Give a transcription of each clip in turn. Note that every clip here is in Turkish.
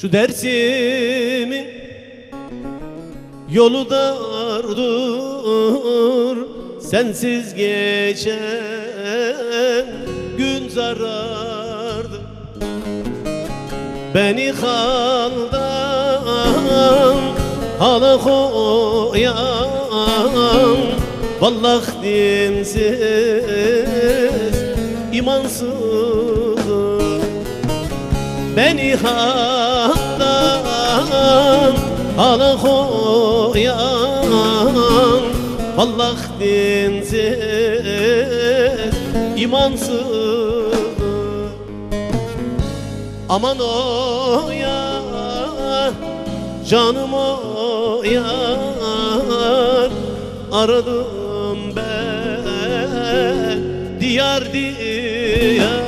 Şu Dersim'in yolu dardır, sensiz geçen gün zarardı. Beni haldan hala koyan, vallahi dinsiz, imansız. Beni haldan hala koyan, vallahi dinsiz, imansız. Aman o ya, canım o yar, aradım ben diyar diyar.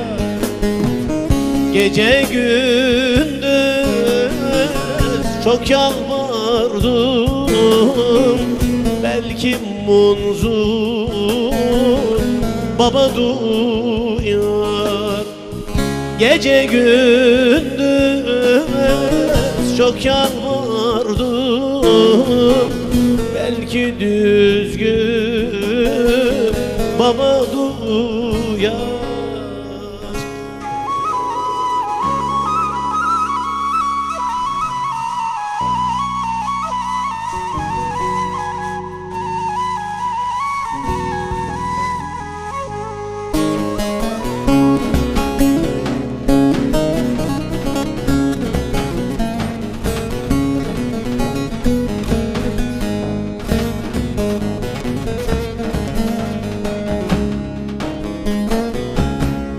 Gece gündüz çok yalvardım, belki munzur baba duyar. Gece gündüz çok yalvardım, belki düzgün baba duyar.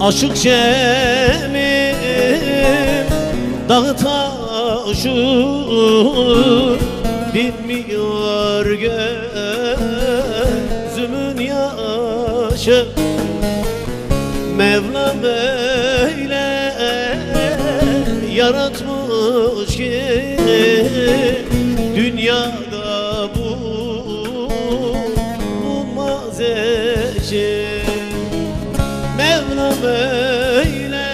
Aşık Cemil dağı taşı dinmiyor gözümün yaşı. Mevlam böyle yaratmış ki dünyada bulunmaz eşi. Mevlam böyle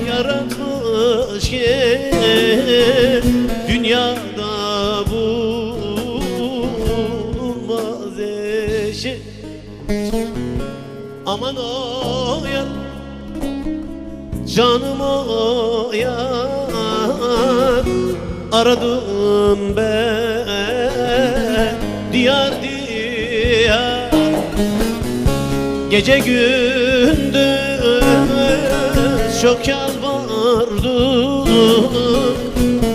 yaratmış ki dünyada bulunmaz eşi. Aman o yar, canım o yar, aradım ben diyar diyar. Gece gündüz çok yalvardım,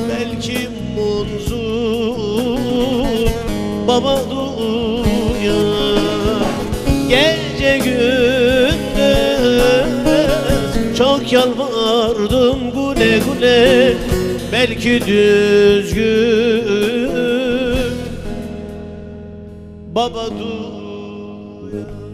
belki munzur baba duyar. Gece gündüz çok yalvardım, güle güle, belki düzgün baba duyar.